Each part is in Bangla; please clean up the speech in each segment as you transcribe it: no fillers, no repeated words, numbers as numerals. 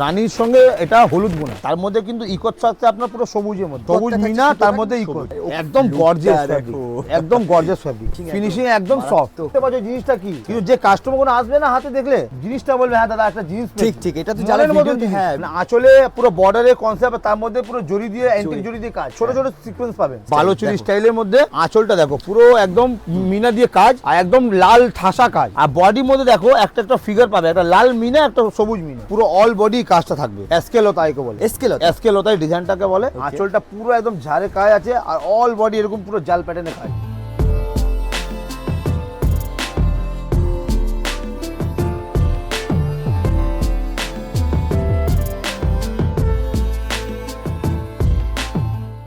রানীর সঙ্গে এটা হলুদ বোনা, তার মধ্যে কিন্তু ইকোর সাথে আপনার পুরো সবুজের মধ্যে সবুজ মিনা, তার মধ্যে ইকো, একদম গর্জিয়াস ফ্যাব্রিক, একদম গর্জিয়াস ফ্যাব্রিক, ফিনিশিং একদম সফট। দেখতে পাচ্ছ জিনিসটা কি, কিন্তু যে কাস্টমার কোনো আসবে না হাতে দেখলে জিনিসটা বলবে হ্যাঁ দাদা একটা জিনিস। ঠিক ঠিক, এটা তো জানেন মতন। হ্যাঁ, আঁচলে পুরো বর্ডারের কনসেপ্ট, তার মধ্যে পুরো জরি দিয়ে অ্যান্টিক জরি দিয়ে কাজ, ছোট ছোট সিকোয়েন্স পাবেন বালোচুরি স্টাইলের মধ্যে। আঁচলটা দেখো পুরো একদম মিনা দিয়ে কাজ, আর একদম লাল ঠাসা কাজ। আর বডির মধ্যে দেখো একটা একটা ফিগার পাবে, একটা লাল মিনা একটা সবুজ মিনা, পুরো অল বডি কাজটা থাকবে। এসকেলোতাইকে বলে, এসকেলোতাই ডিজাইনটাকে বলে। আঁচলটা পুরো একদম ঝাড়ে কাজ আছে, আর অল বডি এরকম পুরো জাল প্যাটার্নে কাজ।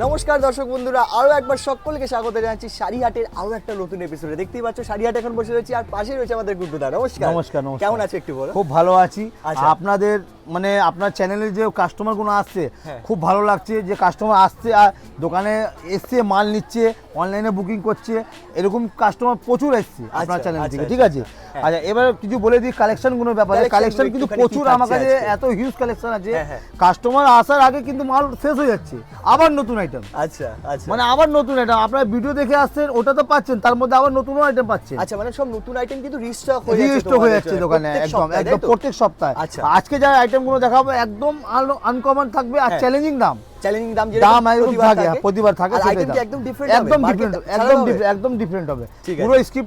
নমস্কার দর্শক বন্ধুরা, আরো একবার সকলকে স্বাগত জানাচ্ছি শাড়িহাটের আরো একটা নতুন এপিসোডে। দেখতেই পাচ্ছ শাড়িহাট এখন বসে রয়েছি, আর পাশে রয়েছে আমাদের গুড্ডু দা। নমস্কার। নমস্কার। কেমন আছে একটু বলো? খুব ভালো আছি। আচ্ছা। আপনাদের মানে আপনার চ্যানেলের যে কাস্টমার গুলো আসছে খুব ভালো লাগছে, যে কাস্টমার আসছে আর দোকানে এসছে মাল নিচ্ছে, অনলাইনে বুকিং করছে, এরকম কাস্টমার প্রচুর এসছে আপনার চ্যানেল থেকে। ঠিক আছে, আচ্ছা এবার কিছু বলে দিই কালেকশন গুলোর ব্যাপারে। কালেকশন কিন্তু প্রচুর, আমার কাছে এত হিউজ কালেকশন আছে, কাস্টমার আসার আগে কিন্তু মাল শেষ হয়ে যাচ্ছে, আবার নতুন আইটেম। আচ্ছা আচ্ছা, মানে আবার নতুন আইটেম, আপনারা ভিডিও দেখে আসছেন ওটা তো পাচ্ছেন, তার মধ্যে আবার নতুন আইটেম পাচ্ছেন। আচ্ছা, মানে সব নতুন আইটেম কিন্তু রিস্টক হয়ে যাচ্ছে দোকানে একদম একদম প্রত্যেক সপ্তাহে। আচ্ছা, আজকে যা আইটেম গুলো দেখাবো একদম আনকমন থাকবে, আর চ্যালেঞ্জিং দাম। চ্যালেঞ্জিং দাম প্রতিবার থাকে, একদম ডিফারেন্ট, একদম ডিফারেন্ট হবে। পুরো স্কিপ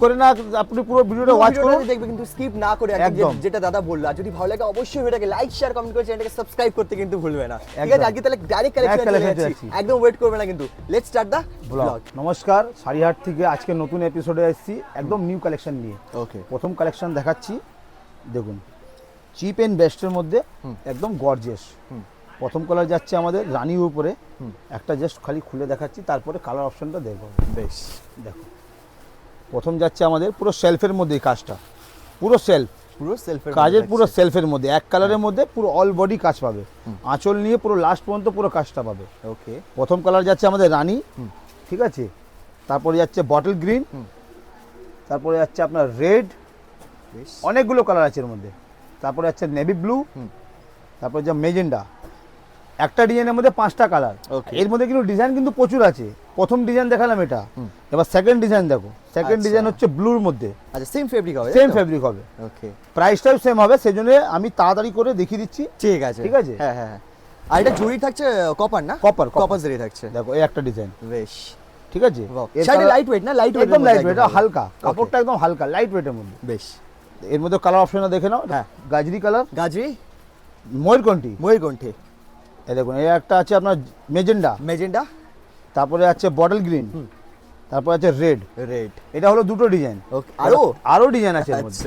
করে না, আপনি পুরো ভিডিওটা ওয়াচ করুন, দেখবেন কিন্তু স্কিপ না করে, একদম যেটা দাদা বললো। আর যদি ভালো লাগে অবশ্যই ভিডিওটাকে লাইক শেয়ার কমেন্ট করে চ্যানেলটাকে সাবস্ক্রাইব করতে কিন্তু ভুলবে না। ঠিক আছে, আজকে তাহলে ডাইরেক্ট কালেকশন যাচ্ছি, একদম ওয়েট করবে না কিন্তু। Let's start the blog. নমস্কার, শাড়িহাট থেকে আজকে নতুন এপিসোডে এসেছি একদম নিউ কালেকশন নিয়ে। ওকে, প্রথম কালেকশন দেখাচ্ছি, দেখুন চিপ এন্ড বেস্টের মধ্যে একদম গর্জিয়াস। প্রথম কালার যাচ্ছে আমাদের রানীর উপরে, একটা জাস্ট খালি খুলে দেখাচ্ছি, তারপরে কালার অপশনটা দেখবো। বেশ, দেখো প্রথম যাচ্ছে আমাদের পুরো সেলফের মধ্যে, কাজটা পুরো সেলফ, পুরো সেলফের কাজের পুরো সেলফের মধ্যে এক কালারের মধ্যে পুরো অল বডি কাজ পাবে, আঁচল নিয়ে পুরো লাস্ট পর্যন্ত পুরো কাজটা পাবে। ওকে, প্রথম কালার যাচ্ছে আমাদের রানী, ঠিক আছে, তারপরে যাচ্ছে বটল গ্রিন, তারপরে যাচ্ছে আপনার রেড, অনেকগুলো কালার আছে এর মধ্যে, তারপরে যাচ্ছে নেভি ব্লু, তারপরে যে মেজেন্ডা। একটা ডিজাইনের মধ্যে 5টা কালার, এর মধ্যে কিন্তু ডিজাইন কিন্তু প্রচুর আছে। প্রথম ডিজাইন দেখালাম এটা, এবার সেকেন্ড ডিজাইন দেখো। সেকেন্ড ডিজাইন হচ্ছে ব্লুর মধ্যে। আচ্ছা, সেম ফেব্রিক হবে? সেম ফেব্রিক হবে। ওকে, প্রাইসটাও সেম হবে, সেজন্য আমি তাড়াতাড়ি করে দেখিয়ে দিচ্ছি। ঠিক আছে, ঠিক আছে। হ্যাঁ হ্যাঁ, আর এটা জরি থাকছে কপার না? কপার জরি থাকছে। দেখো এই একটা ডিজাইন, বেশ, ঠিক আছে। শাড়ি লাইট ওয়েট না? লাইট ওয়েট, একদম লাইট ওয়েট, হালকা কাপড়টা, একদম হালকা লাইট ওয়েটের মধ্যে। বেশ, এর মধ্যে কালার অপশনটা দেখে নাও। হ্যাঁ, গাজরি কালার, গাজরি, ময়ূরকণ্ঠী। এই দেখুন এই একটা আছে আপনার মেজেন্ডা, তারপরে আছে বটল গ্রিন, তারপরে আছে রেড। এটা হলো দুটো ডিজাইন। আরো ডিজাইন আছে এর মধ্যে।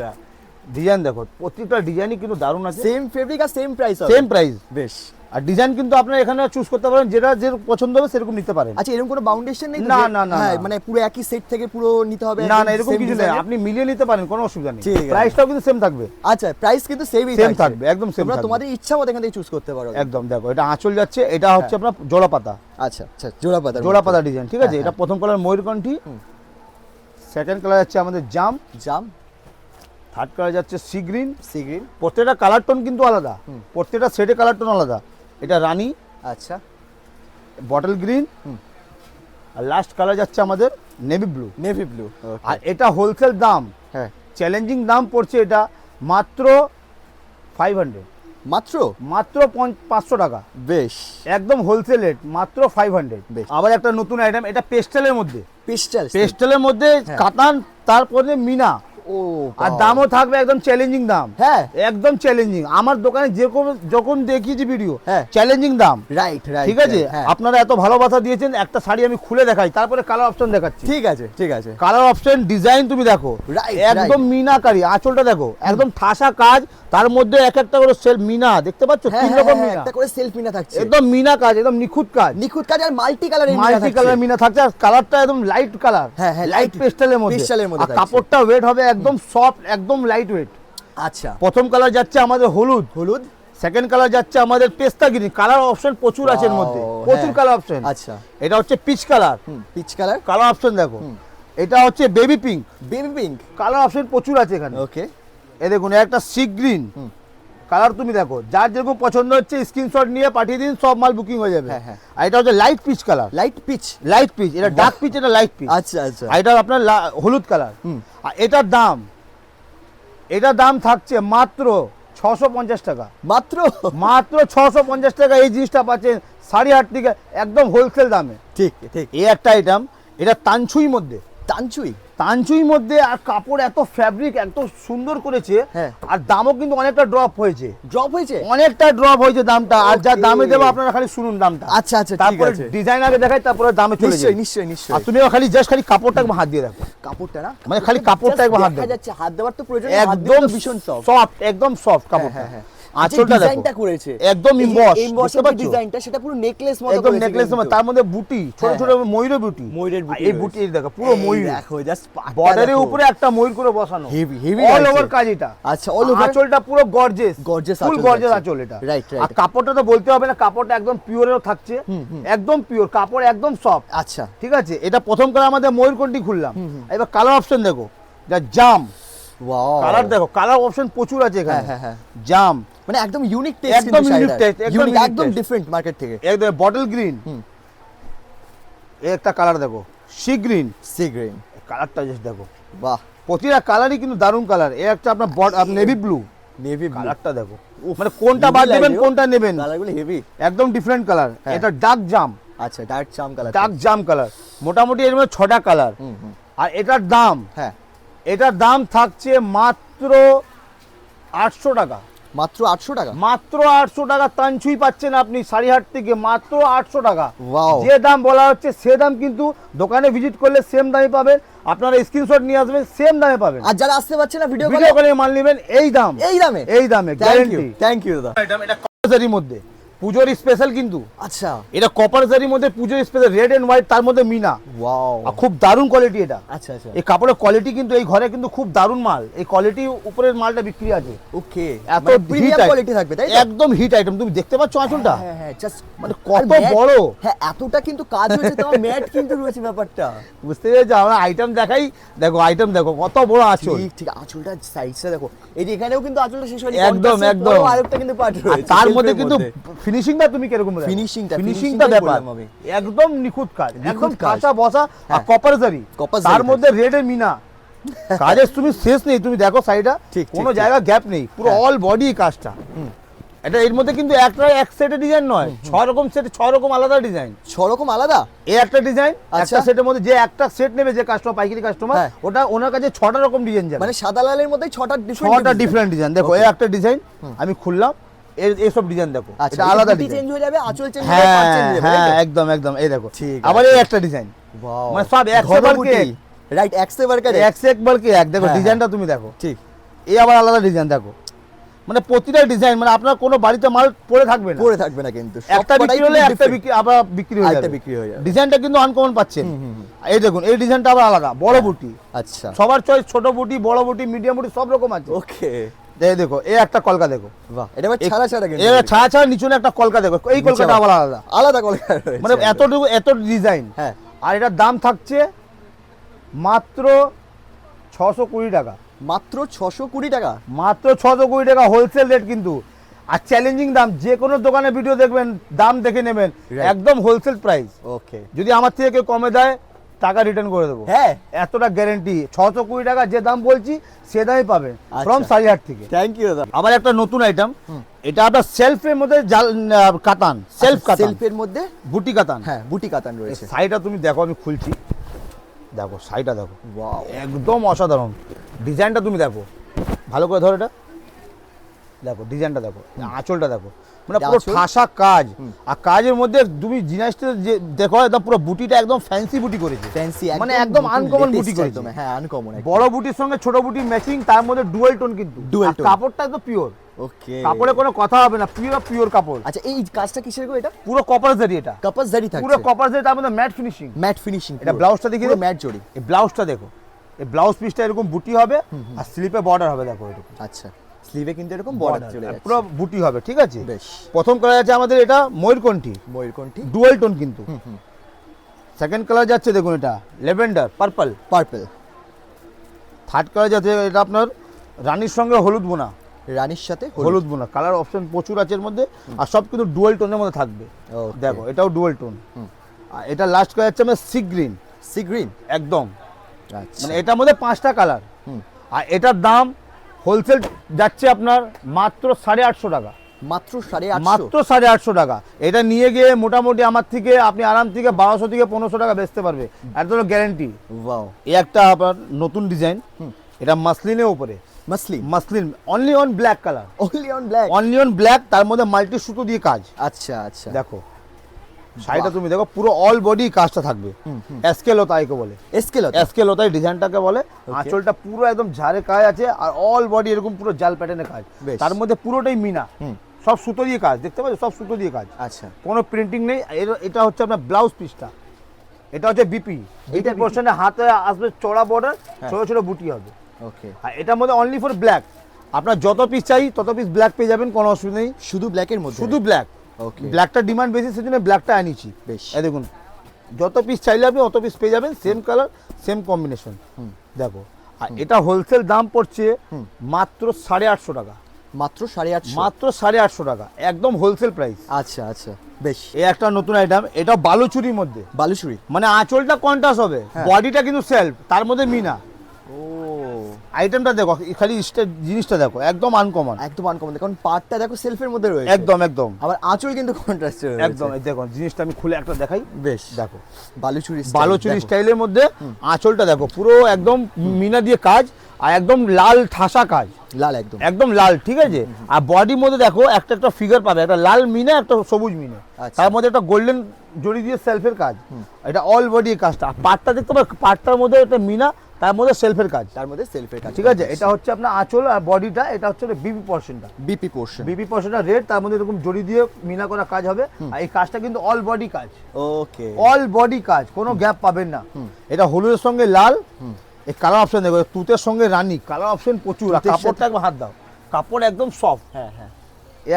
ডিজাইন দেখো, প্রত্যেকটা ডিজাইনই কিন্তু দারুণ আছে। সেম ফেব্রিক আর সেম প্রাইস হবে? Same price. বেশ, আর ডিজাইন কিন্তু আপনারা এখানে চুজ করতে পারেন, যেটা যে পছন্দ হবে সেরকম নিতে পারেন। আচ্ছা, এরকম কোনো বাউন্ডেশন নেই? না না না, মানে পুরো একই সেট থেকে পুরো নিতে হবে? না না, এরকম কিছু নেই, আপনি মিলিয়ে নিতে পারেন, কোনো অসুবিধা নেই। প্রাইসটাও কিন্তু সেম থাকবে। আচ্ছা, প্রাইস কিন্তু সেম থাকবে, একদম সেম। তোমরা তোমাদের ইচ্ছা মতো এখান থেকে চুজ করতে পারো। একদম। দেখো এটা আঁচল যাচ্ছে, এটা হচ্ছে আপনার জোড়া পাতা। আচ্ছা আচ্ছা, জোড়া পাতা ডিজাইন, ঠিক আছে। এটা প্রথম কালার ময়ূরকণ্ঠী, সেকেন্ড কালার যাচ্ছে আমাদের জাম, থার্ড কালার যাচ্ছে সি গ্রিন। প্রত্যেকটা কালার টোন কিন্তু আলাদা, প্রত্যেকটা সেটে কালার টোন আলাদা। এটা রানী, আচ্ছা, বটল গ্রিন, আর লাস্ট কালার যাচ্ছে আমাদের নেভি ব্লু। আর এটা হোলসেল দাম, চ্যালেঞ্জিং দাম পড়ছে এটা মাত্র 500, মাত্র 500 টাকা। বেশ, একদম হোলসেল রেট, মাত্র 500। আবার একটা নতুন আইটেম, এটা পেস্টেলের মধ্যে কাতান, তারপরে মিনা। আর দামও থাকবে একদম চ্যালেঞ্জিং দাম। হ্যাঁ, একদম চ্যালেঞ্জিং। আমার দোকানে যখন দেখিয়েছি ভিডিও, চ্যালেঞ্জিং দাম। রাইট, ঠিক আছে। আপনারা এত ভালোবাসা দিয়েছেন, একটা শাড়ি আমি খুলে দেখাই, তারপরে কালার অপশন দেখাচ্ছি। ঠিক আছে। কালার অপশন, ডিজাইন তুমি দেখো, একদম মিনাকারি। আঁচলটা দেখো, একদম ঠাসা কাজ, তার মধ্যে এক একটা করে সেলফ মিনা দেখতে পাচ্ছ, তিন রকম মিনা, একটা করে সেলফ মিনা থাকছে, একদম মিনা কাজ, একদম নিখুঁত কাজ, আর মাল্টি কালার মিনা থাকছে। আর কালারটা একদম লাইট কালার, লাইট পেস্টেলের মধ্যে। আর কাপড়টা ওয়েট হবে একদম সফট, একদম লাইট ওয়েট। আচ্ছা, প্রথম কালার যাচ্ছে আমাদের হলুদ, সেকেন্ড কালার যাচ্ছে আমাদের পেস্তা গ্রিন। কালার অপশন প্রচুর আছে এর মধ্যে, প্রচুর কালার অপশন। আচ্ছা, এটা হচ্ছে পিচ কালার, কালার অপশন দেখো। এটা হচ্ছে বেবি পিঙ্ক, কালার অপশন প্রচুর আছে এখানে। ওকে, এই দেখুন একটা সি গ্রিন, কালার তুমি দেখো, যার যেরকম পছন্দ হচ্ছে স্ক্রিনশট নিয়ে পাঠিয়ে দিন, সব মাল বুকিং হয়ে যাবে। হ্যাঁ। আর এটা হচ্ছে light peach colour, light pitch, light pitch, এটা ডার্ক পিচ, এটা লাইট পিচ। আচ্ছা আচ্ছা। আর এটা আপনার হলুদ কালার। আর এটার দাম থাকছে মাত্র 650 টাকা, মাত্র 650 টাকা। এই জিনিসটা পাচ্ছেন সাড়িহাট থেকে একদম হোলসেল দামে। ঠিক ঠিক। এই একটা আইটেম, এটা তানচুই মধ্যে, তানচুই মধ্যে, আর কাপড় এত ফ্যাব্রিক এত সুন্দর করেছে। হ্যাঁ। আর দামও কিন্তু অনেকটা ড্রপ হয়েছে, অনেকটা ড্রপ হয়েছে দামটা। আর যা দামে দেবো আপনারা খালি শুনুন দামটা। আচ্ছা আচ্ছা, ঠিক তারপরে আছে। ডিজাইন আগে দেখাই, তারপরে দামে চলে যাই। নিশ্চয়ই নিশ্চয়ই। আর তুমি খালি জাস্ট খালি কাপড়টা একবার হাত দিয়ে দেখো, কাপড়টা না মানে খালি কাপড়টা একবার হাত দেখা দেখো, যাচ্ছে, হাত দেওয়ার তো প্রয়োজন, একদম ভীষণ সফট, একদম সফট কাপড়টা। হ্যাঁ। আঁচলটা দেখো, ডিজাইনটা করেছে একদম ইমবস, এমবসের ডিজাইনটা, সেটা পুরো নেকলেস মতো একদম করেছে নেকলেস কিন্তু। তার মধ্যে বুটি, ছোট ছোট ময়ূরের বুটি, ময়ূরের বুটি এই রয়েছে। বুটি দেখো পুরো ময়ূর, দেখো জাস্ট বর্ডারের উপরে একটা ময়ূর করে বসানো, হেভি হেভি অল ওভার কাজ এটা। আচ্ছা, অল ওভার। আঁচলটা পুরো গর্জিয়াস, গর্জিয়াস ফুল আঁচল গর্জিয়াস থাকছে। আঁচল এটা। রাইট আর রাইট। কাপড়টা তো বলতে হবে না, কাপড়টা একদম পিওরেও থাকছে, একদম পিওর কাপড়, একদম সফট। আচ্ছা, ঠিক আছে। এটা প্রথম করে আমাদের ময়ূরকণ্ঠী খুললাম। এবার কালার অপশন দেখো, যা জাম ওয়াও, কালার দেখো, কালার অপশন প্রচুর আছে এখানে। হ্যাঁ। জাম মানে একদম ইউনিক টেস্ট, একদম unique taste, একদম unique একদম taste। ডিফারেন্ট মার্কেট থেকে। একদম বটল গ্রিন, এই একটা কালার দেখো, সি গ্রিন, সি গ্রিন, কালারটা জাস্ট দেখো, বাহ, প্রতিটা কালারই কিন্তু দারুণ কালার। এই একটা আপনার নেভি ব্লু, নেভি ব্লু, কালারটা দেখো, মানে কোনটা বাদ দেবেন কোনটা নেবেন, কালারগুলো হেভি, একদম ডিফারেন্ট কালার। এটা ডার্ক জাম, আচ্ছা, ডার্ক জাম কালার, ডার্ক জাম কালার, মোটামুটি এর মধ্যে 6টা কালার। আর এটার দাম, হ্যাঁ, এটার দাম থাকছে মাত্র 800 টাকা, মাত্র 800 টাকা, মাত্র 800 টাকা। তানচুই পাচ্ছেন আপনি সাড়িহাট থেকে মাত্র 800 টাকা। ওয়াও, যে দাম বলা হচ্ছে সে দাম কিন্তু দোকানে ভিজিট করলে সেম দামে পাবেন, আপনারা স্ক্রিনশট নিয়ে আসবেন, সেম দামে পাবেন। আর যারা আসতে পারছে না ভিডিও ভিডিও কলে মাল নেবেন এই দাম, এই দামে, এই দামে গ্যারান্টি। থ্যাংক ইউ দাদা। এটা কপার মধ্যে পুজোর স্পেশাল, কিন্তু আচ্ছা, এটা কপার জারির মধ্যে পুজোর স্পেশাল, রেড এন্ড হোয়াইট, তার মধ্যে মিনা। ওয়াও, আর খুব দারুণ কোয়ালিটি এটা। আচ্ছা আচ্ছা, এই কাপড়ের কোয়ালিটি কিন্তু এই ঘরে কিন্তু খুব দারুণ মাল, এই কোয়ালিটি উপরের মালটা বিক্রি আছে। ওকে, এত প্রিমিয়াম কোয়ালিটি থাকবে, তাই তো? একদম হিট আইটেম। তুমি দেখতে পাচ্ছ আঁচলটা, হ্যাঁ, জাস্ট মানে কত বড়। হ্যাঁ, এতটা কিন্তু কাজ হয়েছে, তো ম্যাট কিন্তু রয়েছে ব্যাপারটা, বুঝতে পেরেছো? আমরা আইটেম দেখাই, দেখো আইটেম দেখো কত বড় আঁচল। ঠিক আঁচলটা সাইজটা দেখো, এই যে এখানেও কিন্তু আঁচলটা শেষ হয়নি, একদম একদম। আরেকটা কিন্তু পার্ট আর রয়েছে, তার মধ্যে কিন্তু ফিনিশিংটা তুমি কিরকম দেখো? ফিনিশিংটা ফিনিশিংটা ব্যাপার একদম নিখুঁত কাজ, একদম কাঁচা বসা। আর কপার জারি, তার মধ্যে রেড এ মিনা, কাজের তুমি শেষ নেই। তুমি দেখো সাইডটা, কোনো জায়গা গ্যাপ নেই, পুরো অল বডি কাজটা। এটা এর মধ্যে কিন্তু এক সেটের ডিজাইন নয়, 6 রকম সেট, 6 রকম আলাদা ডিজাইন, 6 রকম আলাদা। এই একটা ডিজাইন, একটা সেটের মধ্যে যে একটা সেট নেবে যে কাস্টমার, পাইকারি কাস্টমার, ওটা ওনার কাছে 6টা রকম ডিজাইন যাবে, মানে সাদা লালের মধ্যে 6টা ডিফারেন্ট ডিজাইন। দেখো এই একটা ডিজাইন আমি খুললাম, এই সব ডিজাইন দেখো, এটা আলাদা ডিজাইন, চেঞ্জ হয়ে যাবে, আঁচল চেঞ্জ হয়ে যাবে, পার্ট চেঞ্জ হয়ে যাবে। হ্যাঁ একদম একদম। এই দেখো ঠিক আবার আছে। এই একটা ডিজাইন, ওয়াও, মানে সব এক সে বার কে রাইট, এক সে বার কে এক সে এক বার কে এক। দেখো হ্যাঁ, ডিজাইনটা তুমি দেখো, ঠিক, এই আবার আলাদা ডিজাইন দেখো, মানে প্রতিটা ডিজাইন, মানে আপনার কোনো বাড়িতে মাল পড়ে থাকবে না, পড়ে থাকবে না কিন্তু, একটা বিক্রি হলে একটা বিক্রি, আবার বিক্রি হয়ে আরেকটা যাবে, বিক্রি হয়ে যাবে। ডিজাইনটা কিন্তু আনকমন পাচ্ছেন। এই দেখুন এই ডিজাইনটা আবার আলাদা, বড় বুটি, আচ্ছা, সবার চয়েস, ছোট বুটি, বড় বুটি, মিডিয়াম বুটি, সব রকম আছে। ওকে, এই দেখো এই একটা কলকা দেখো, বাহ, এটা আবার ছাড়া ছাড়া কিন্তু, এটা ছাড়া ছাড়া নিচনে একটা কলকা দেখো, এই কলকাটা আবার আলাদা, আলাদা কলকা রয়েছে, মানে এতটুকু এত ডিজাইন। হ্যাঁ, আর এটার দাম থাকছে মাত্র 620 টাকা, মাত্র 620 টাকা, মাত্র 620 টাকা হোলসেল রেট কিন্তু। আর চ্যালেঞ্জিং দাম, যে কোনো দোকানে ভিডিও দেখবেন দাম দেখে নেবেন, একদম হোলসেল প্রাইস। ওকে, যদি আমার থেকে কেউ কমে দেয় টাকা রিটার্ন করে দেবো, হ্যাঁ, এতটা গ্যারেন্টি। 620 টাকা যে দাম বলছি সে দামই পাবেন ফ্রম সাড়িহাট থেকে। থ্যাংক ইউ দাদা। আবার একটা নতুন আইটেম, এটা আপনার সেলফের মধ্যে কাতান, সেলফ কাতান, সেলফের মধ্যে বুটি কাতান, হ্যাঁ, বুটি কাতান রয়েছে। সাইডটা তুমি দেখো, আমি খুলছি, দেখো সাইডটা দেখো, ওয়াও, একদম অসাধারণ। ডিজাইনটা তুমি দেখো, ভালো করে ধরো, এটা দেখো ডিজাইনটা দেখো, আঁচলটা দেখো, মানে পুরো ঠাসা কাজ। আর কাজের মধ্যে তুমি জিনিসটা যে দেখো, একদম পুরো বুটিটা একদম ফ্যান্সি বুটি করেছে, ফ্যান্সি, মানে একদম আনকমন বুটি করেছে। হ্যাঁ, আনকমন, বড় বুটির সঙ্গে ছোট বুটি ম্যাচিং, তার মধ্যে ডুয়াল টোন কিন্তু, ডুয়াল আর টোন, কাপড়টা একদম পিওর। ওকে, কাপড়ে কোনো কথা হবে না, পিওর কাপড়। আচ্ছা, এই কাজটা কিসের গো? এটা পুরো কপার জারি, এটা কাপাস জারি থাকছে, পুরো কপার জারি, তার মধ্যে ম্যাট ফিনিশিং, ম্যাট ফিনিশিং। এটা ব্লাউজটা দেখিয়ে পুরো ম্যাট জড়ি, এই ব্লাউজটা দেখো, এই ব্লাউজ পিসটা এরকম বুটি হবে, আর স্লিপে বর্ডার হবে, দেখো এরকম। আচ্ছা, স্লিভে কিন্তু এরকম বর্ডার চলে যাচ্ছে, পুরো বুটি হবে, ঠিক আছে। বেশ, প্রথম কালার আছে আমাদের এটা ময়ূরকণ্ঠী, ময়ূরকণ্ঠী ডুয়াল টোন কিন্তু। সেকেন্ড কালার যাচ্ছে দেখুন, এটা lavender purple. Purple. Third colour যাচ্ছে এটা আপনার রানীর সঙ্গে হলুদ বোনা, রানীর সাথে হলুদ বোনা, কালার অপশন প্রচুর আছে এর মধ্যে, আর সব কিন্তু ডুয়াল টোনের মধ্যে থাকবে। Okay. দেখো এটাও ডুয়াল টোন, আর এটা লাস্ট কালার যাচ্ছে আমার সি গ্রিন। সি গ্রিন একদম, আচ্ছা মানে এটার মধ্যে 5টা কালার, আর এটার দাম হোলসেল যাচ্ছে আপনার মাত্র 850 টাকা। মাত্র 850, মাত্র 850 টাকা। এটা নিয়ে গিয়ে মোটামুটি আমার থেকে আপনি আরাম থেকে 1200 থেকে 1500 টাকা বেচতে পারবে, এত গ্যারান্টি। ওয়াও, এই একটা আপনার নতুন ডিজাইন, এটা মাসলিনের উপরে, muslin only on black colour, only on black, only on black, তার মধ্যে মাল্টি সুতো দিয়ে কাজ। আচ্ছা আচ্ছা, দেখো শাড়িটা তুমি দেখো, পুরো অল বডি কাজটা থাকবে। এসকে লতাইকে বলে, এসকে লতাই ডিজাইনটাকে বলে। আঁচলটা পুরো একদম ঝাড়ে কাজ আছে, আর অল বডি এরকম পুরো জাল প্যাটার্নের কাজ, তার মধ্যে পুরোটাই মিনা, সব সুতো দিয়ে কাজ, দেখতে পাচ্ছ সব সুতো দিয়ে কাজ। আচ্ছা, কোনো প্রিন্টিং নেই। এটা হচ্ছে আপনার ব্লাউজ পিসটা, এটা হচ্ছে বিপি, এইটা পোর্শনে হাতে আসবে চড়া বর্ডার, ছোট ছোট বুটি হবে। ওকে, আর এটার মধ্যে অনলি ফর ব্ল্যাক, আপনার যত পিস চাই তত পিস ব্ল্যাক পেয়ে যাবেন, কোনো অসুবিধা নেই। শুধু ব্ল্যাকের মধ্যে, শুধু ব্ল্যাক। ওকে, ব্ল্যাকটা ডিমান্ড বেশি, সেজন্য ব্ল্যাকটা আনিছি। বেশ, এই দেখুন যত পিস চাইলে আপনি অত পিস পেয়ে যাবেন, সেম কালার সেম কম্বিনেশন। দেখো, আর এটা হোলসেল দাম পড়ছে মাত্র 850 টাকা। মাত্র 850, মাত্র 850 টাকা, একদম হোলসেল প্রাইস। আচ্ছা আচ্ছা, বেশ। এই একটা নতুন আইটেম, এটা বালুচুরির মধ্যে, বালুচুরি, মানে আঁচলটা কন্ট্রাস্ট হবে, বডিটা কিন্তু সেলফ, তার মধ্যে মিনা। ও, আইটেমটা দেখো, খালি জিনিসটা দেখো, একদম আনকমন, একদম আনকমন। কারণ পার্টটা দেখো সেলফের মধ্যে রয়েছে, একদম একদম, আবার আঁচল কিন্তু কন্ট্রাস্ট রয়েছে, একদম। এই দেখো জিনিসটা আমি খুলে একটা দেখাই। বেশ, দেখো বালুচুরি স্টাইলের মধ্যে আঁচলটা দেখো, পুরো একদম মিনা দিয়ে কাজ, আর একদম লাল ঠাসা কাজ, লাল, একদম একদম লাল, ঠিক আছে। আর বডির মধ্যে দেখো একটা একটা ফিগার পাবে, একটা লাল মিনা, একটা সবুজ মিনা, তার মধ্যে একটা গোল্ডেন জড়ি দিয়ে সেলফের কাজ। এটা অল বডি কাজটা, পাটটা দেখতে পাবে, পাটটার মধ্যে একটা মিনা, তার মধ্যে সেলফের কাজ, তার মধ্যে সেলফের কাজ, ঠিক আছে। এটা হচ্ছে আপনার আঁচল, আর বডিটা এটা হচ্ছে বিপি পোর্শনটা, বিপি পোর্শনটা রেড, তার মধ্যে এরকম জড়ি দিয়ে মিনা করা কাজ হবে। আর এই কাজটা কিন্তু অল বডি কাজ, ওকে, অল বডি কাজ, কোনো গ্যাপ পাবেন না। এটা হলুদের সঙ্গে লাল, এই কালার অপশন দেখো, তুতের সঙ্গে রানী, কালার অপশন প্রচুর। আর কাপড়টা একবার হাত দাও, কাপড় একদম সফট। হ্যাঁ হ্যাঁ,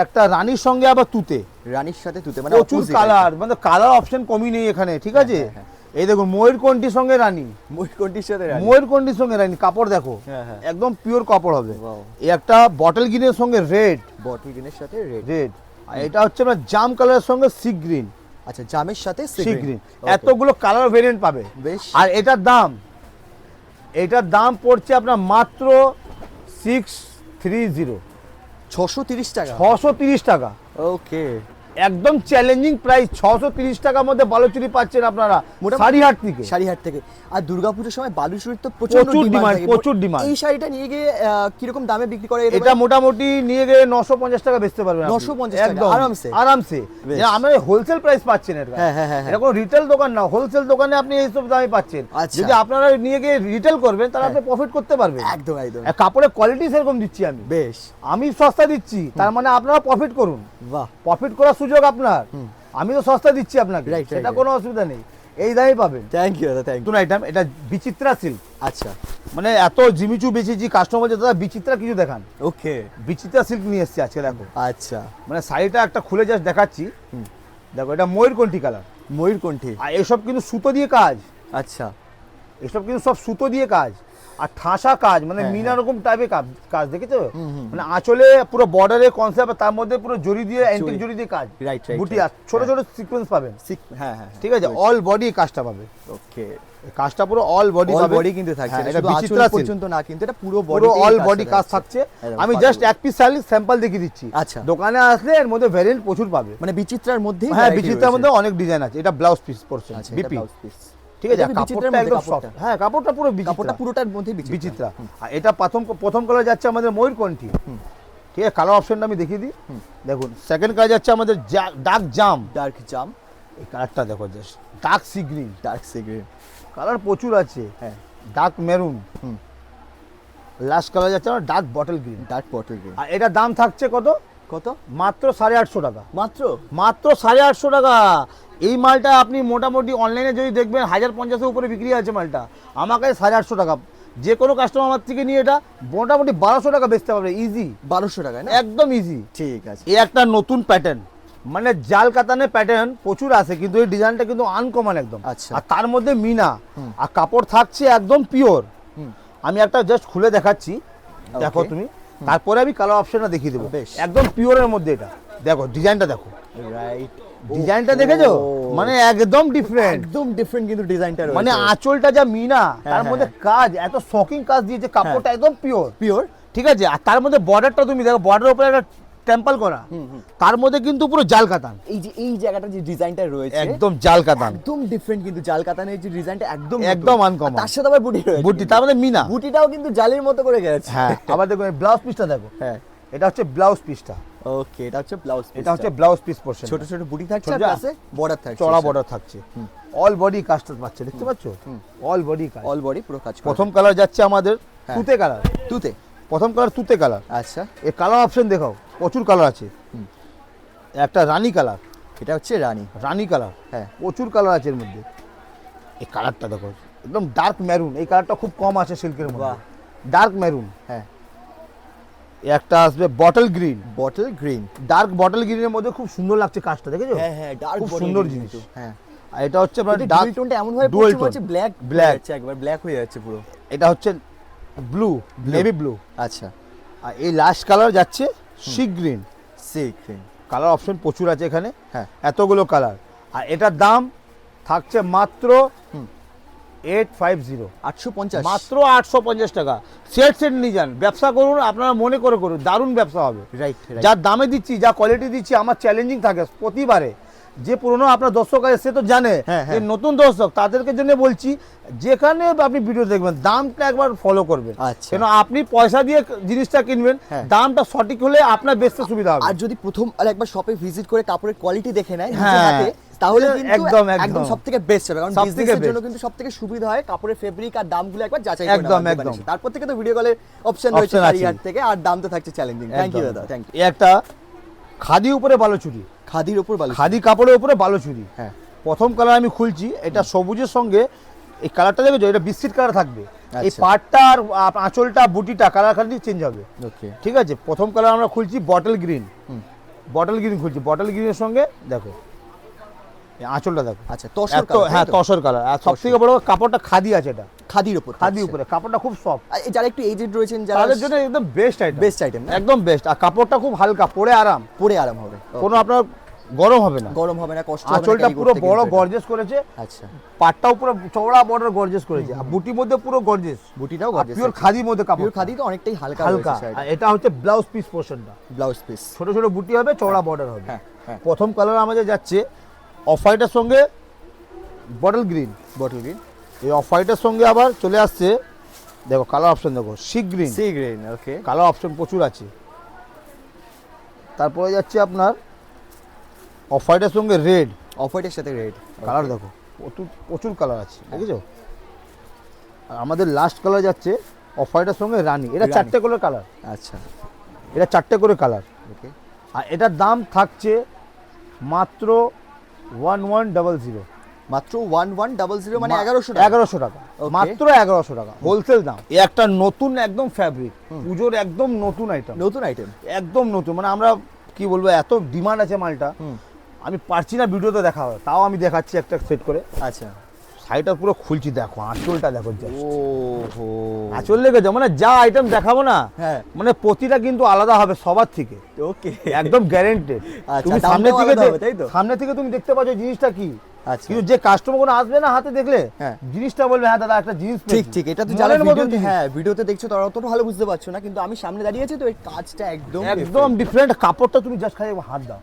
একটা রানীর সঙ্গে আবার তুতে, রানীর সাথে তুতে, মানে প্রচুর কালার, মানে কালার অপশন কমই নেই এখানে, ঠিক আছে। এই দেখুন ময়ূরকণ্ঠীর সঙ্গে রানী, ময়ূরকণ্ঠীর সাথে রানী, ময়ূরকণ্ঠীর সঙ্গে রানী, কাপড় দেখো একদম পিওর কাপড় হবে। এই একটা বটল গ্রিনের সঙ্গে রেড, বটল গ্রিনের সাথে রেড, আর এটা হচ্ছে আপনার জাম কালারের সঙ্গে সি গ্রিন। আচ্ছা, জামের সাথে সি গ্রিন, এতগুলো কালার ভেরিয়েন্ট পাবে। বেশ, আর এটার দাম পড়ছে আপনার মাত্র 630 টাকা, 630 টাকা। ওকে, একদম চ্যালেঞ্জিং প্রাইস, 630 টাকার মধ্যে বালুচুরি পাচ্ছেন আপনারা শাড়িহাট থেকে। আর দুর্গাপূজার সময় বালুচুরির তো প্রচুর ডিমান্ড, প্রচুর ডিমান্ড। এই শাড়িটা নিয়ে গিয়ে কিরকম দামে বিক্রি করে? এটা মোটামুটি নিয়ে গিয়ে 950 টাকা বেচতে পারবেন, 950 টাকা আরামসে। আমরা হোলসেল প্রাইস পাচ্ছেন এটা, এটা কোনো রিটেল দোকান না, হোলসেল দোকানে আপনি এইসব দামে পাচ্ছেন। যদি আপনারা নিয়ে গিয়ে রিটেল করবেন, তাহলে আপনি প্রফিট করতে পারবেন। একদম একদম, কাপড়ের কোয়ালিটি সেরকম দিচ্ছি আমি, বেশ, আমি সস্তা দিচ্ছি, তার মানে আপনারা প্রফিট করুন। বাহ, প্রফিট করার সুযোগ আপনার, আমি তো সস্তা দিচ্ছি আপনাকে, সেটা কোনো অসুবিধা নেই, এই দামে পাবেন। থ্যাংক ইউ দাদা, থ্যাংক ইউ। নতুন আইটেম, এটা বিচিত্রা সিল্ক। আচ্ছা, মানে এত জিমিচু বেচেছি, কাস্টমার বলছে দাদা বিচিত্রা কিছু দেখান। ওকে, বিচিত্রা সিল্ক নিয়ে এসেছি আজকে, দেখো। আচ্ছা, মানে শাড়িটা একটা খুলে জাস্ট দেখাচ্ছি, দেখো এটা ময়ূরকণ্ঠী কালার, ময়ূরকণ্ঠী, আর এসব কিন্তু সুতো দিয়ে কাজ। আচ্ছা, এসব কিন্তু সব সুতো দিয়ে কাজ, আর ঠাসা কাজ, মানে মিনা রকম টাইপের কাজ, দেখেছো? মানে আঁচলে পুরো বর্ডারের কনসেপ্ট, তার মধ্যে পুরো জড়ি দিয়ে, অ্যান্টিক জড়ি দিয়ে কাজ, বুটি আর ছোট ছোট সিকোয়েন্স পাবেন। হ্যাঁ হ্যাঁ, ঠিক আছে, অল বডি কাজটা পাবে। ওকে, কাজটা পুরো অল বডি পাবে, বডি কিন্তু থাকছে, এটা শুধু বিচিত্রা আঁচল পর্যন্ত না, কিন্তু এটা পুরো বডি, পুরো অল বডি কাজ থাকছে। আমি জাস্ট এক পিস স্যাম্পল দেখিয়ে দিচ্ছি। আচ্ছা, দোকানে আসলে এর মধ্যে ভ্যারিয়েন্ট প্রচুর পাবে, মানে বিচিত্রার মধ্যে, হ্যাঁ বিচিত্রার মধ্যে অনেক ডিজাইন আছে। এটা ব্লাউজ পিস পড়ছে, বিপি, ঠিক আছে। কাপড়টা একদম সফট, হ্যাঁ কাপড়টা পুরো কাপড়টা পুরোটার মধ্যে বিচিত্রা। আর এটা প্রথম কালার যাচ্ছে আমাদের ময়ূরকণ্ঠী, ঠিক আছে। কালার অপশনটা আমি দেখিয়ে দিই, দেখুন। সেকেন্ড কালার যাচ্ছে আমাদের ডার্ক জাম, এই কালারটা দেখো, just dark sea green, colour প্রচুর আছে, হ্যাঁ। ডার্ক মেরুন, লাস্ট কালার যাচ্ছে আমার ডার্ক বটল গ্রিন, আর এটা দাম থাকছে কত মাত্র 850 টাকা, মাত্র 850 টাকা। এই মালটা আপনি মোটামুটি অনলাইনে যদি দেখবেন 1050-এর উপরে বিক্রি আছে মালটা, আমার কাছে 850 টাকা। যে কোনো কাস্টমার আমার থেকে নিয়ে এটা মোটামুটি 1200 টাকা বেচতে পারবে, ইজি 1200 টাকা, একদম ইজি। ঠিক আছে, এই একটা নতুন প্যাটার্ন, মানে জাল কাতানের প্যাটার্ন প্রচুর আছে, কিন্তু এই ডিজাইনটা কিন্তু আনকমন একদম। আচ্ছা, আর তার মধ্যে মিনা, আর কাপড় থাকছে একদম পিওর। আমি একটা জাস্ট খুলে দেখাচ্ছি, দেখো তুমি, তারপরে আমি কালার অপশনটা দেখিয়ে দেবো। বেশ। একদম পিওরের মধ্যে এটা দেখো, ডিজাইনটা দেখো, রাইট, ডিজাইনটা দেখেছো, মানে একদম ডিফারেন্ট, একদম ডিফারেন্ট কিন্তু ডিজাইনটা রয়েছে। মানে আঁচলটা যা মিনা, তার হ্যাঁ, মধ্যে কাজ এত শকিং কাজ দিয়েছে, কাপড়টা একদম পিওর পিওর, ঠিক আছে। আর তার মধ্যে বর্ডারটা তুমি দেখো, বর্ডারের উপরে একটা টেম্পল করা, তার মধ্যে কিন্তু পুরো জাল কাতান, এই জায়গাটা যে ডিজাইনটা রয়েছে একদম জাল কাতান, একদম ডিফারেন্ট কিন্তু জাল কাতানের যে ডিজাইনটা একদম একদম নতুন। uncommon। আর তার সাথে আবার বুটি রয়েছে, বুটি তার মধ্যে মিনা, বুটিটাও কিন্তু জালের মতো করে গেছে। হ্যাঁ। আবার দেখো ব্লাউজ পিসটা দেখো, হ্যাঁ, এটা হচ্ছে ব্লাউজ পিসটা, ওকে, এটা হচ্ছে ব্লাউজ, এটা হচ্ছে ব্লাউজ পিস পোরশন, ছোট ছোট বুটি থাকছে, ছোট আর পাশে বর্ডার থাকছে, চড়া বর্ডার থাকছে, অল বডি কাজটা পাচ্ছে, দেখতে পাচ্ছ, অল বডি কাজ। অল বডি পুরো কাজ করা। প্রথম কালার যাচ্ছে আমাদের হ্যাঁ। তুতে কালার, তুতে, প্রথম কালার তুতে কালার। আচ্ছা, এই কালার অপশন দেখাও, প্রচুর কালার আছে। একটা রানী কালার, এটা হচ্ছে রানী, রানী কালার, হ্যাঁ, প্রচুর কালার আছে এর মধ্যে। এই কালারটা দেখো, একদম ডার্ক মেরুন, এই কালারটা খুব কম আছে সিল্কের মধ্যে, বাহ। Dark maroon. হ্যাঁ, একটা আসবে bottle green, bottle green, dark bottle গ্রিনের মধ্যে খুব সুন্দর লাগছে কাজটা, দেখেছো, হ্যাঁ হ্যাঁ, ডার্ক খুব সুন্দর জিনিস। হ্যাঁ, আর এটা হচ্ছে আপনার ডার্ক ডার্ক টোনটা এমন ভাবে dual পড়ছে tone। হচ্ছে ব্ল্যাক Black। হচ্ছে, একবার ব্ল্যাক হয়ে যাচ্ছে পুরো। এটা হচ্ছে ব্লু, নেভি ব্লু। আচ্ছা, আর এই লাস্ট কালার যাচ্ছে sea green. Sea green, colour option প্রচুর আছে এখানে, হ্যাঁ, এতগুলো কালার। আর এটার দাম থাকছে মাত্র 850, 850, মাত্র 850 টাকা। সেট সেট নিয়ে যান, ব্যবসা করুন, আপনারা মনে করে করুন, দারুণ ব্যবসা হবে। রাইট, যা দামে দিচ্ছি, যা কোয়ালিটি দিচ্ছি, আমার চ্যালেঞ্জিং থাকে প্রতিবারে। যে পুরনো আপনার দর্শক আছে সে তো জানে, হ্যাঁ, যে নতুন দর্শক তাদেরকে জন্য বলছি, যেখানে আপনি ভিডিও দেখবেন দামটা একবার ফলো করবেন, আচ্ছা। কেন আপনি পয়সা দিয়ে জিনিসটা কিনবেন, হ্যাঁ। দামটা সঠিক হলে আপনার বেচতে সুবিধা হবে। আর যদি প্রথম একবার শপে ভিজিট করে কাপড়ের কোয়ালিটি দেখে নেয় নিজের হ্যাঁ, হাতে, তাহলে কিন্তু একদম, একদম একদম। সবথেকে বেস্ট হবে, কারণ সবথেকে বিজনেসের জন্য best। কিন্তু সবথেকে সুবিধা হয় কাপড়ের ফেব্রিক আর দামগুলো একবার যাচাই করে একদম, নেওয়া একদম। তারপর থেকে তো ভিডিও কলের অপশন রয়েছে Option আছে। কারিহাট থেকে, আর দাম তো থাকছে চ্যালেঞ্জিং। থ্যাংক ইউ একদম। দাদা, থ্যাংক ইউ। এই একটা খাদি উপরে বালুচুরি, খাদির উপর বালু, খাদি কাপড়ের উপরে বালুচুরি। হ্যাঁ, প্রথম কালার আমি খুলছি, এটা সবুজের সঙ্গে এই কালারটা দেখেছো, এটা বিস্কিট কালার থাকবে। এই আচ্ছা। পাড়টা আর আঁচলটা বুটিটা কালার খালি চেঞ্জ হবে, ওকে, ঠিক আছে। প্রথম কালার আমরা খুলছি বটল গ্রিন, বটল গ্রিন খুলছি, বটল গ্রিনের সঙ্গে দেখো এই আঁচলটা দেখো, আচ্ছা, তসর এত, হ্যাঁ তসর কালার। আর সব থেকে বড় কাপড়টা খাদি আছে, এটা খাদির উপর, খাদি উপরে, কাপড়টা খুব সফট, যারা একটু এজেড রয়েছেন, যারা তাদের জন্য একদম বেস্ট আইটেম, বেস্ট আইটেম, একদম বেস্ট। আর কাপড়টা খুব হালকা, পরে আরাম, পরে আরাম হবে, কোনো আপনার গরম হবে না, গরম হবে না, কষ্ট হবে না, আঁচলটা carry পুরো করতে বড় কিন্তু এটা। গর্জেস করেছে, আচ্ছা, পাটটাও পুরো চওড়া বর্ডার গর্জেস করেছে, আর বুটির মধ্যে পুরো গর্জেস, বুটিটাও গর্জিয়াস, পিওর খাদির মধ্যে কাপড়, পিওর খাদি তো অনেকটাই হালকা হালকা। রয়েছে আর এটা হচ্ছে ব্লাউজ পিস পোরশনটা, ব্লাউজ পিস, ছোট ছোট বুটি হবে, চওড়া বর্ডার হবে। হ্যাঁ হ্যাঁ, প্রথম কালার আমাদের যাচ্ছে অফ হোয়াইটের সঙ্গে বটল গ্রিন, বটল গ্রিন, এই অফ হোয়াইটের সঙ্গে আবার চলে আসছে, দেখো কালার অপশন দেখো, সি গ্রিন, সি গ্রিন, ওকে, কালার অপশন প্রচুর আছে। তারপরে যাচ্ছে আপনার অফ হোয়াইটের সঙ্গে রেড, অফ হোয়াইটের সাথে রেড কালার দেখো, প্রচুর প্রচুর কালার আছে, দেখেছো। আর আমাদের লাস্ট কালার যাচ্ছে অফ হোয়াইটের সঙ্গে রানী, এটা রানী। 4টে করে কালার, আচ্ছা, এটা 4টে করে কালার। ওকে, আর এটার দাম থাকছে মাত্র 1100, মাত্র 1100 মানে 1100 টাকা, 1100 টাকা, Okay. মাত্র 1100 টাকা হোলসেল দাম। এই একটা নতুন একদম ফ্যাব্রিক, পুজোর একদম নতুন আইটেম, নতুন আইটেম, একদম নতুন, মানে আমরা কি বলবো, এত ডিমান্ড আছে মালটা, আমি পারছি না ভিডিওতে দেখা হয়, তাও আমি দেখাচ্ছি একটা সেট করে। আচ্ছা, শাড়িটা পুরো খুলছি, দেখো আঁচলটা দেখো, just। ওহো, আঁচল লেগেছে, মানে যা আইটেম দেখাবো না, হ্যাঁ, মানে প্রতিটা কিন্তু আলাদা হবে সবার থেকে, ওকে, একদম গ্যারেন্টেড। আচ্ছা, তুমি দামটাও সামনে থেকে আলাদা হবে, তাই তো? সামনে থেকে তুমি দেখতে পাচ্ছ জিনিসটা কি, আচ্ছা, কিন্তু যে কাস্টমার কোনো আসবে না হাতে দেখলে, হ্যাঁ। জিনিসটা বলবে হ্যাঁ দাদা একটা জিনিস ঠিক পেয়েছি। ঠিক, এটা তো মনের যারা মতো ভিডিওতে, জিনিস। হ্যাঁ ভিডিওতে দেখছো তারা অতটা ভালো বুঝতে পারছো না, কিন্তু আমি সামনে দাঁড়িয়ে আছি তো এই কাজটা একদম একদম ডিফারেন্ট কাপড়টা, তুমি জাস্ট খালি হাত দাও,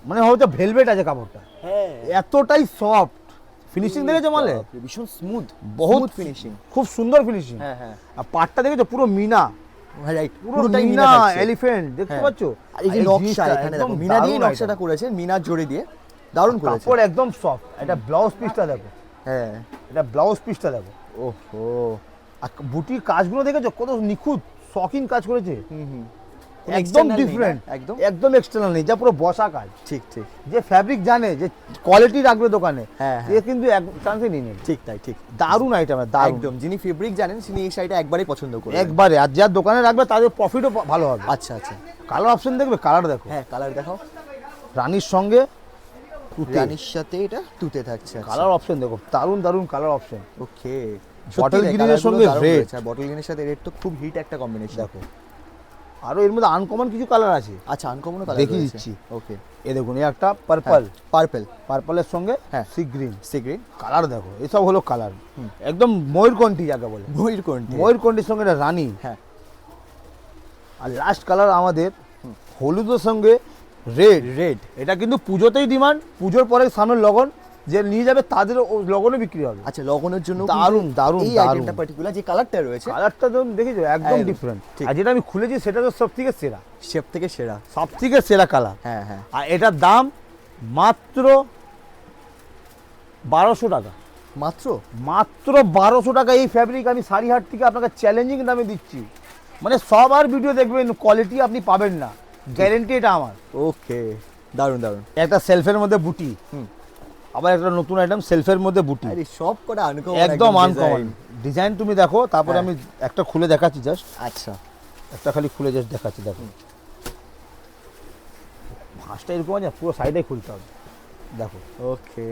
মানে হয়তো ভেলভেট আছে কাপড়টা, হ্যাঁ, এতটাই সফট, ফিনিশিং দেখেছো মালে, ভীষণ স্মুথ, বহুত ফিনিশিং, খুব সুন্দর ফিনিশিং। হ্যাঁ হ্যাঁ, আর পাটটা দেখেছো পুরো মিনা, রাইট, পুরো পুরোটাই মিনা থাকছে। এলিফ্যান্ট, দেখতে হ্যাঁ। পাচ্ছো। আর এই যে এই নকশা জিনিসটা এখানে একদম দেখো, মিনা দিয়ে দারুণ নকশাটা item। করেছেন, মিনার জড়ি দিয়ে, দারুণ করেছে, কাপড় একদম সফট। এটা ব্লাউজ পিসটা দেখো, হ্যাঁ, এটা ব্লাউজ পিসটা দেখো, ওহো, আর বুটির কাজগুলো দেখেছো কত নিখুঁত শখিন কাজ করেছে, হুম, একদম external নেই না? ডিফারেন্ট, একদম একদম এক্সটার্নাল নেই, যা পুরো বসা কাজ। ঠিক ঠিক, যে ফ্যাব্রিক জানে, যে কোয়ালিটি রাখবে দোকানে, হ্যাঁ, এ কিন্তু এক চান্সে নিয়ে নেবে। ঠিক তাই, ঠিক, দারুণ আইটেম, দারুণ একদম, যিনি ফেব্রিক জানেন তিনি এই শাড়িটা একবারই পছন্দ করবেন, একবারে। আর যার দোকানে রাখবে তাদের প্রফিটও ভালো হবে। আচ্ছা আচ্ছা, কালার অপশন দেখবে, কালার দেখো, হ্যাঁ কালার দেখাও, রানীর সঙ্গে তুতে, রানীর সাথে এটা তুতে থাকছে, কালার অপশন দেখো, দারুণ দারুণ কালার অপশন। ওকে, Bottle green এর সঙ্গে red। বটল গ্রিনের সাথে রেড তো খুব হিট একটা কম্বিনেশন, দেখো আরো এর মধ্যে আনকমন কিছু কালার আছে, আচ্ছা আনকমন কালার দেখিয়ে দিচ্ছি। ওকে, এই দেখুন এই একটা পার্পল, পার্পল, পার্পলের সঙ্গে হ্যাঁ। Sea green, sea green, colour দেখো এসব হলো কালার, একদম ময়ূরকণ্ঠী যাকে বলে, ময়ূরকণ্ঠী, ময়ূরকণ্ঠীর সঙ্গে এটা রানী। হ্যাঁ। আর লাস্ট কালার আমাদের হলুদের সঙ্গে রেড, রেড, এটা কিন্তু পুজোতেই ডিমান্ড, পুজোর পরে সামনের লগন যে নিয়ে যাবে তাদের লগনে বিক্রি হবে। আচ্ছা লগনের জন্য দারুণ দারুণ এই দারুণ আইটেমটা পার্টিকুলার যে কালারটা রয়েছে, কালারটা যখন দেখেছো একদম একদম, ডিফারেন্ট। ঠিক। আর যেটা আমি খুলেছি সেটা তো সব থেকে সেরা, শেপ থেকে সেরা, সব থেকে সেরা কালার। হ্যাঁ হ্যাঁ, আর এটার দাম মাত্র 1200 টাকা, মাত্র মাত্র 1200 টাকা। এই ফ্যাব্রিক আমি সারিহাট থেকে আপনাকে চ্যালেঞ্জিং দামে দিচ্ছি, মানে সবার ভিডিও দেখবেন কোয়ালিটি আপনি পাবেন না, গ্যারেন্টি এটা আমার। ওকে, দারুণ দারুণ। একটা সেলফের মধ্যে বুটি, হুম। আবার একটা নতুন আইটেম সেলফের মধ্যে বুটি, আরে সব কটা আনকমন, একদম আনকমন ডিজাইন। তুমি দেখো, তারপরে হ্যাঁ। আমি একটা খুলে দেখাচ্ছি, জাস্ট আচ্ছা, একটা খালি খুলে জাস্ট দেখাচ্ছি। দেখো ভাঁজটা এরকম আছে, পুরো সাইডে খুলতে হবে। দেখো ওকে,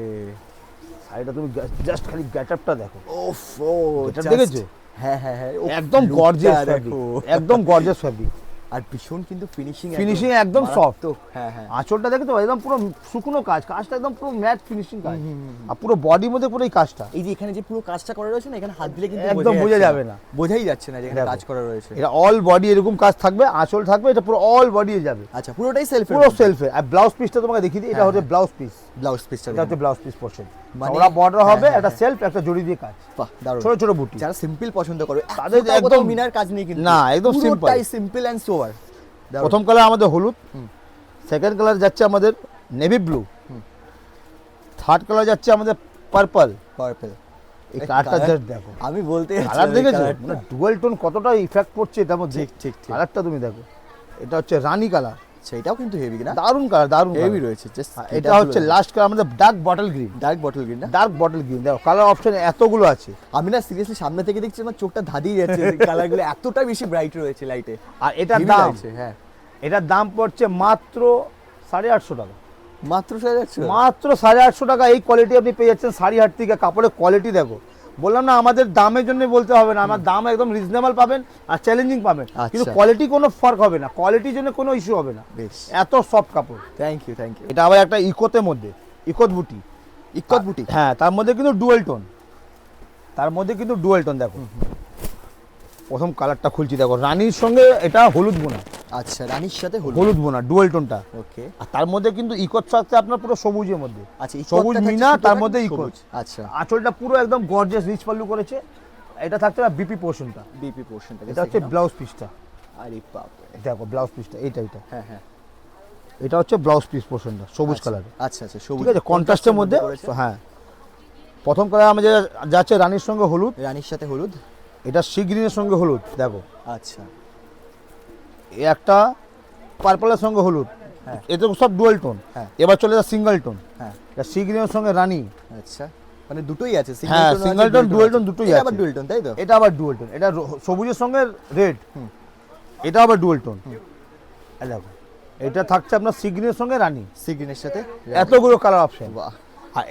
সাইডটা তুমি জাস্ট খালি গেটআপটা দেখো, ওফ ও এটা দেখেছো? হ্যাঁ হ্যাঁ হ্যাঁ, উফ, একদম lookটা গর্জিয়াস ফ্যাব্রিক, দেখো। একদম গর্জিয়াস ফ্যাব্রিক। আর ভীষণ কিন্তু ফিনিশিং, ফিনিশিং একদম সফট। হ্যাঁ হ্যাঁ, আঁচলটা দেখো তো একদম পুরো শুকনো কাজ, কাজটা একদম পুরো ম্যাট ফিনিশিং কাজ, আর পুরো বডির মধ্যে পুরো এই কাজটা। এই যে এখানে যে পুরো কাজটা করা রয়েছে না, এখানে হাত দিলে কিন্তু একদম বোঝা যাবে না, বোঝাই যাচ্ছে না যে এখানে দেখো। কাজ করা রয়েছে। এটা অল বডি এরকম কাজ থাকবে, আঁচল থাকবে, এটা পুরো অল বডি যাবে, আচ্ছা পুরোটাই সেলফ, পুরো সেলফে। আর ব্লাউজ পিসটা তোমাকে দেখিয়ে দিই, এটা হ্যাঁ, হচ্ছে ব্লাউজ পিস, ব্লাউজ পিসটা এটা হচ্ছে ব্লাউজ পিস পোরশন, মানে- ওরা বর্ডার হবে, হ্যাঁ, একটা হ্যাঁ, সেলফ, একটা জড়ি দিয়ে কাজ, বাহ দারুণ। ছোট ছোট বুটি। যারা সিম্পল পছন্দ করে তাদের তাদের একদম একদম- মিনার কাজ নেই কিন্তু, না, একদম simple। পুরোটাই সিম্পল এন্ড সোবার। প্রথম কালার আমাদের হলুদ, সেকেন্ড কালার যাচ্ছে আমাদের নেভি ব্লু, থার্ড কালার যাচ্ছে আমাদের পার্পল। পার্পল, এই কালারটা জাস্ট দেখো, আমি বলতে কালার দেখেছো মানে ডুয়াল টোন কতটা ইফেক্ট পড়ছে এটার মধ্যে। ঠিক ঠিক ঠিক, কালারটা তুমি দেখো, এটা হচ্ছে রানী কালার, সেটাও কিন্তু হেভি না, দারুণ কালার, দারুণ হেভি colour। রয়েছে। জাস্ট এটা হচ্ছে লাস্ট কালার আমাদের dark bottle green, dark bottle green না, ডার্ক বটল গ্রিন। দেখো কালার অপশন এতগুলো আছে, আমি না সিরিয়াসলি সামনে থেকে দেখছি আমার চোখটা ধাঁধিয়ে যাচ্ছে, কালারগুলো এতটা বেশি ব্রাইট রয়েছে লাইটে। আর এটার হেভি দাম, লাগছে, হ্যাঁ এটার দাম পড়ছে মাত্র 850 টাকা, মাত্র 850, মাত্র 850 টাকা। এই কোয়ালিটি আপনি পেয়ে যাচ্ছেন সারিহাট থেকে। কাপড়ের কোয়ালিটি দেখো, বললাম না আমাদের দামের জন্য বলতে হবে না, আমার দাম একদম রিজনেবল পাবেন আর চ্যালেঞ্জিং পাবেন, কিন্তু আচ্ছা। কোয়ালিটি কোনো ফার্ক হবে না, কোয়ালিটির জন্য কোনো ইস্যু হবে না, বেশ, এত সফট কাপড়। Thank you thank you. এটা আবার একটা ইকোতে মধ্যে, ইকোত বুটি, ইকত বুটি, হ্যাঁ তার মধ্যে কিন্তু ডুয়েল টোন, তার মধ্যে কিন্তু ডুয়েল টোন। দেখো প্রথম কালারটা খুলছি, দেখো রানীর সঙ্গে এটা হলুদ বোনা, আচ্ছা রানীর সাথে হলুদ, হলুদ বোনা ডুয়েল টোনটা। ওকে, আর তার মধ্যে কিন্তু ইকোত থাকছে আপনার পুরো সবুজের মধ্যে, আচ্ছা সবুজ মিনা, তার মধ্যে ইকোত। সবুজ, আচ্ছা আঁচলটা পুরো একদম গর্জিয়াস রিচ পাল্লু করেছে। এটা থাকছে বিপি পোর্শনটা, বিপি পোর্শনটা, এটা হচ্ছে ব্লাউজ পিসটা। আরে বাপ রে, দেখো ব্লাউজ পিসটা এইটা, এটা হ্যাঁ হ্যাঁ, এটা হচ্ছে ব্লাউজ পিস পোর্শনটা সবুজ আচ্ছা, কালারে, আচ্ছা আচ্ছা সবুজ, ঠিক আছে কন্ট্রাস্টের মধ্যে। করেছে। হ্যাঁ প্রথম কালার আমাদের যাচ্ছে রানীর সঙ্গে হলুদ, রানীর সাথে হলুদ, এটা সি গ্রিনের সঙ্গে হলুদ। দেখো আচ্ছা এই একটা পার্পলের সঙ্গে হলুদ, হ্যাঁ। এতে সব ডুয়াল টোন। হ্যাঁ। এবার চলে যায় সিঙ্গেল টোন, হ্যাঁ এটা সি গ্রিনের সঙ্গে রানী, আচ্ছা, মানে দুটোই আছে, হ্যাঁ, single tone, dual tone দুটোই এটা আছে। আবার ডুয়াল টোন তাই তো? এটা আবার ডুয়াল টোন, এটা সবুজের সঙ্গে রেড, এটা আবার ডুয়াল টোন। দেখো এটা থাকছে আপনার সি গ্রিনের সঙ্গে রানী, সি গ্রিনের সাথে এতগুলো কালার অপশন। বাহ, আর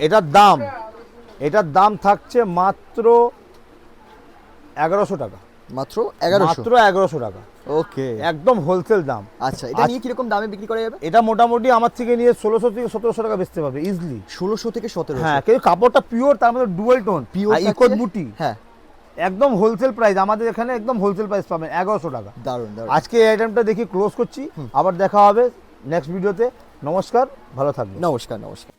এটার দাম থাকছে মাত্র 1100 টাকা, মাত্র 1100, মাত্র 1100 টাকা, ওকে একদম হোলসেল দাম। আচ্ছা, এটা নিয়ে কিরকম দামে বিক্রি করা যাবে? এটা মোটামুটি আমার থেকে নিয়ে 1600 থেকে 1700 টাকা বেচতে পারবে ইজিলি। 1600 থেকে 1700, হ্যাঁ কিন্তু কাপড়টা পিওর, তার মধ্যে ডুয়াল টোন, পিওর ইকোত বুটি, হ্যাঁ একদম হোলসেল প্রাইস। আমাদের এখানে একদম হোলসেল প্রাইস পাবেন 1100 টাকা। দারুণ দারুণ। আজকে এই আইটেমটা দেখি ক্লোজ করছি, আবার দেখা হবে নেক্সট ভিডিওতে। নমস্কার, ভালো থাকবেন। নমস্কার নমস্কার।